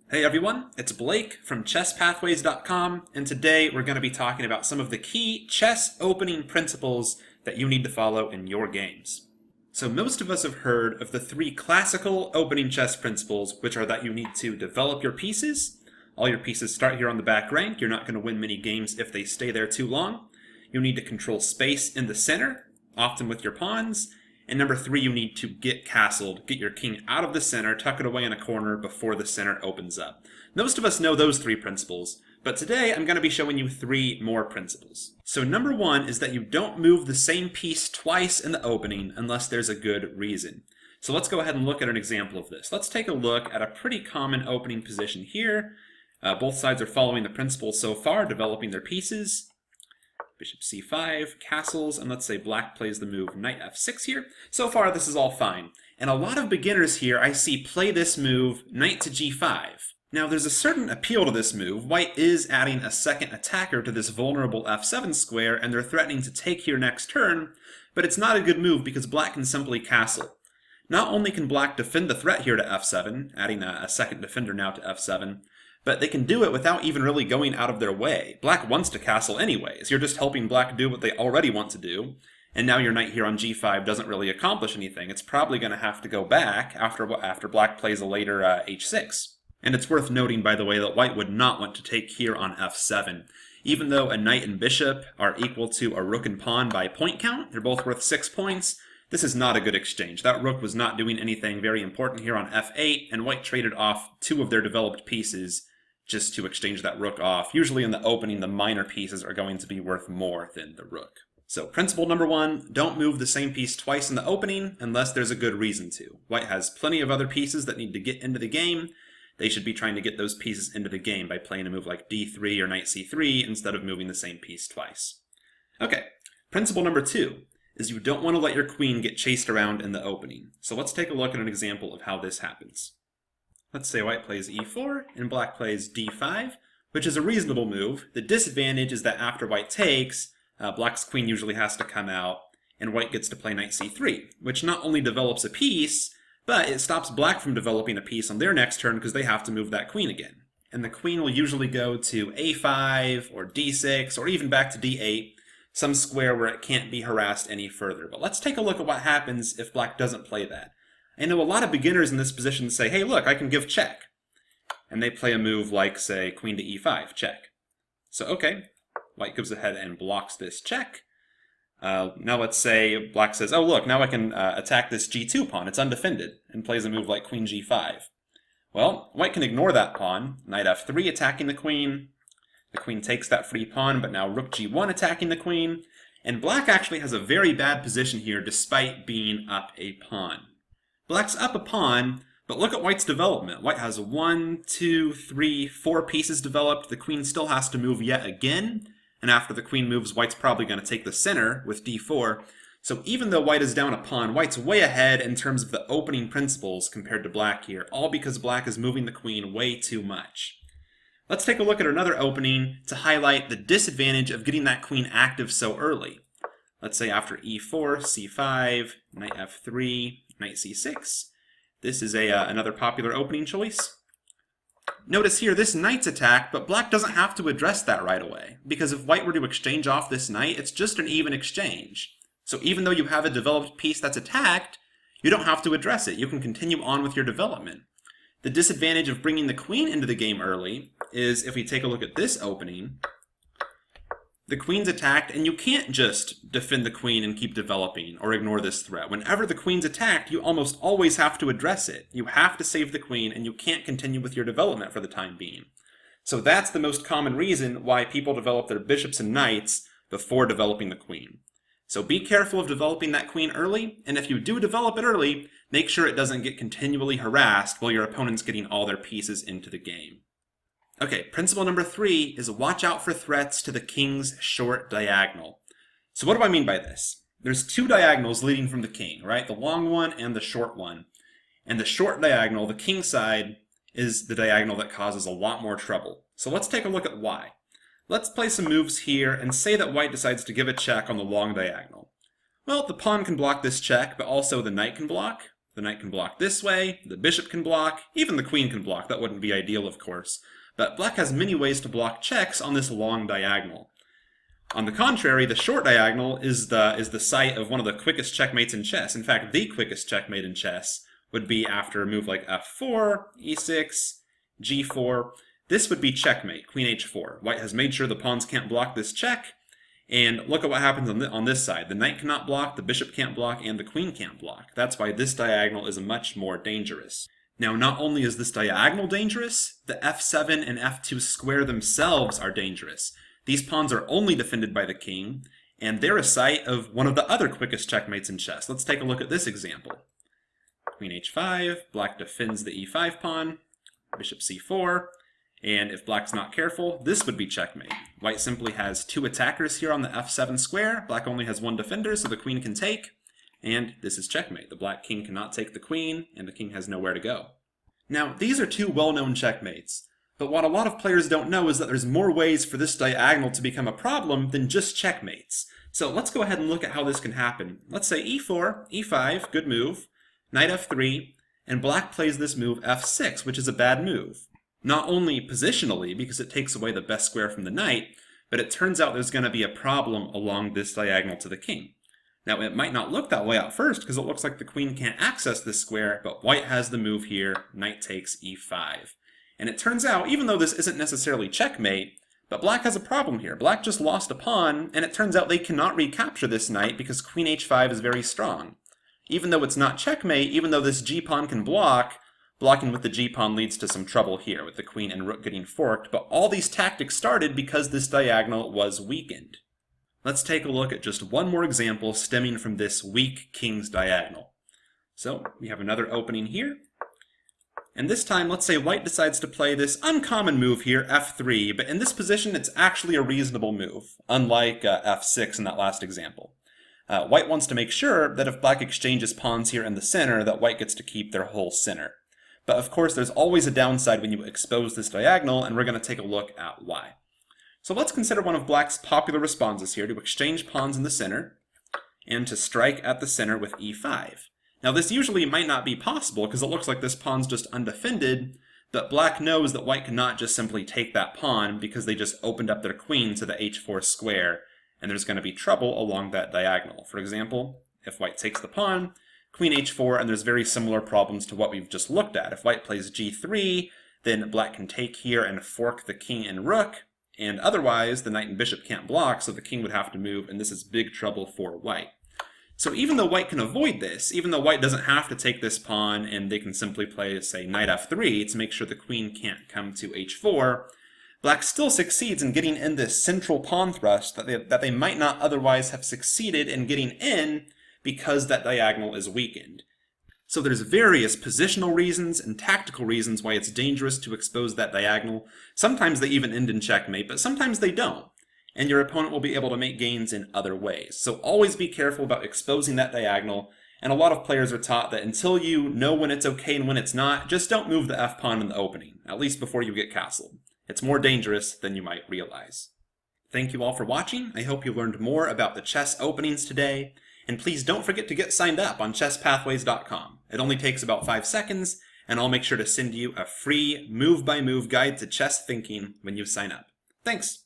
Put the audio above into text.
Hey everyone, it's Blake from ChessPathways.com, and today we're going to be talking about some of the key chess opening principles that you need to follow in your games. So most of us have heard of the three classical opening chess principles, which are that you need to develop your pieces. All your pieces start here on the back rank. You're not going to win many games if they stay there too long. You need to control space in the center, often with your pawns. And number three, you need to get castled, get your king out of the center, tuck it away in a corner before the center opens up. Most of us know those three principles, but today I'm going to be showing you three more principles. So number one is that you don't move the same piece twice in the opening unless there's a good reason. So let's go ahead and look at an example of this. Let's take a look at a pretty common opening position here. Both sides are following the principles so far, developing their pieces. Bishop c5, castles, and let's say black plays the move knight f6 here. So far this is all fine. And a lot of beginners here I see play this move knight to g5. Now there's a certain appeal to this move. White is adding a second attacker to this vulnerable f7 square, and they're threatening to take here next turn, but it's not a good move because black can simply castle. Not only can black defend the threat here to f7, adding a second defender now to f7, but they can do it without even really going out of their way. Black wants to castle anyways. You're just helping black do what they already want to do. And now your knight here on g5 doesn't really accomplish anything. It's probably going to have to go back after black plays a later h6. And it's worth noting, by the way, that white would not want to take here on f7. Even though a knight and bishop are equal to a rook and pawn by point count, they're both worth 6 points, this is not a good exchange. That rook was not doing anything very important here on f8, and white traded off two of their developed pieces just to exchange that rook off. Usually in the opening, the minor pieces are going to be worth more than the rook. So principle number one, don't move the same piece twice in the opening unless there's a good reason to. White has plenty of other pieces that need to get into the game. They should be trying to get those pieces into the game by playing a move like d3 or knight c3 instead of moving the same piece twice. Okay, principle number two is you don't want to let your queen get chased around in the opening. So let's take a look at an example of how this happens. Let's say white plays e4 and black plays d5, which is a reasonable move. The disadvantage is that after white takes, black's queen usually has to come out, and white gets to play knight c3, which not only develops a piece, but it stops black from developing a piece on their next turn because they have to move that queen again. And the queen will usually go to a5 or d6 or even back to d8, some square where it can't be harassed any further. But let's take a look at what happens if black doesn't play that. I know a lot of beginners in this position say, hey look, I can give check. And they play a move like, say, queen to e5, check. So okay, white goes ahead and blocks this check. Now let's say black says, oh look, now I can attack this g2 pawn, it's undefended, and plays a move like queen g5. Well, white can ignore that pawn, knight f3 attacking the queen takes that free pawn, but now rook g1 attacking the queen, and black actually has a very bad position here despite being up a pawn. Black's up a pawn, but look at white's development. White has 1, 2, 3, 4 pieces developed. The queen still has to move yet again, and after the queen moves, white's probably going to take the center with d4. So even though white is down a pawn, white's way ahead in terms of the opening principles compared to black here, all because black is moving the queen way too much. Let's take a look at another opening to highlight the disadvantage of getting that queen active so early. Let's say after e4, c5, knight f3, knight c6. This is another popular opening choice. Notice here, this knight's attacked, but black doesn't have to address that right away, because if white were to exchange off this knight, it's just an even exchange. So even though you have a developed piece that's attacked, you don't have to address it. You can continue on with your development. The disadvantage of bringing the queen into the game early is, if we take a look at this opening, the queen's attacked, and you can't just defend the queen and keep developing or ignore this threat. Whenever the queen's attacked, you almost always have to address it. You have to save the queen, and you can't continue with your development for the time being. So that's the most common reason why people develop their bishops and knights before developing the queen. So be careful of developing that queen early, and if you do develop it early, make sure it doesn't get continually harassed while your opponent's getting all their pieces into the game. Okay, principle number three is watch out for threats to the king's short diagonal. So what do I mean by this? There's two diagonals leading from the king, right? The long one and the short one. And the short diagonal, the king side, is the diagonal that causes a lot more trouble. So let's take a look at why. Let's play some moves here and say that white decides to give a check on the long diagonal. Well, the pawn can block this check, but also the knight can block. The knight can block this way, the bishop can block, even the queen can block. That wouldn't be ideal, of course. But black has many ways to block checks on this long diagonal. On the contrary, the short diagonal is the site of one of the quickest checkmates in chess. In fact, the quickest checkmate in chess would be after a move like f4, e6, g4. This would be checkmate, queen h4. White has made sure the pawns can't block this check, and look at what happens on this side. The knight cannot block, the bishop can't block, and the queen can't block. That's why this diagonal is much more dangerous. Now, not only is this diagonal dangerous, the f7 and f2 square themselves are dangerous. These pawns are only defended by the king, and they're a site of one of the other quickest checkmates in chess. Let's take a look at this example. Queen h5, black defends the e5 pawn, bishop c4, and if black's not careful, this would be checkmate. White simply has two attackers here on the f7 square, black only has one defender, so the queen can take, and this is checkmate. The black king cannot take the queen, and the king has nowhere to go. Now, these are two well-known checkmates, but what a lot of players don't know is that there's more ways for this diagonal to become a problem than just checkmates. So let's go ahead and look at how this can happen. Let's say e4, e5, good move, knight f3, and black plays this move f6, which is a bad move. Not only positionally, because it takes away the best square from the knight, but it turns out there's going to be a problem along this diagonal to the king. Now, it might not look that way at first, because it looks like the queen can't access this square, but white has the move here, knight takes e5. And it turns out, even though this isn't necessarily checkmate, but black has a problem here. Black just lost a pawn, and it turns out they cannot recapture this knight because queen h5 is very strong. Even though it's not checkmate, even though this g-pawn can block, blocking with the g-pawn leads to some trouble here, with the queen and rook getting forked, but all these tactics started because this diagonal was weakened. Let's take a look at just one more example stemming from this weak king's diagonal. So, we have another opening here. And this time, let's say white decides to play this uncommon move here, f3, but in this position it's actually a reasonable move, unlike f6 in that last example. White wants to make sure that if black exchanges pawns here in the center, that white gets to keep their whole center. But of course, there's always a downside when you expose this diagonal, and we're going to take a look at why. So let's consider one of black's popular responses here to exchange pawns in the center, and to strike at the center with e5. Now this usually might not be possible because it looks like this pawn's just undefended, but black knows that white cannot just simply take that pawn because they just opened up their queen to the h4 square, and there's going to be trouble along that diagonal. For example, if white takes the pawn, queen h4, and there's very similar problems to what we've just looked at. If white plays g3, then black can take here and fork the king and rook, and otherwise the knight and bishop can't block, so the king would have to move, and this is big trouble for white. So even though white can avoid this, even though white doesn't have to take this pawn and they can simply play, say, knight f3 to make sure the queen can't come to h4, black still succeeds in getting in this central pawn thrust that they might not otherwise have succeeded in getting in because that diagonal is weakened. So there's various positional reasons and tactical reasons why it's dangerous to expose that diagonal. Sometimes they even end in checkmate, but sometimes they don't. And your opponent will be able to make gains in other ways. So always be careful about exposing that diagonal, and a lot of players are taught that until you know when it's okay and when it's not, just don't move the f-pawn in the opening, at least before you get castled. It's more dangerous than you might realize. Thank you all for watching. I hope you learned more about the chess openings today, and please don't forget to get signed up on chesspathways.com. It only takes about 5 seconds, and I'll make sure to send you a free move-by-move guide to chess thinking when you sign up. Thanks!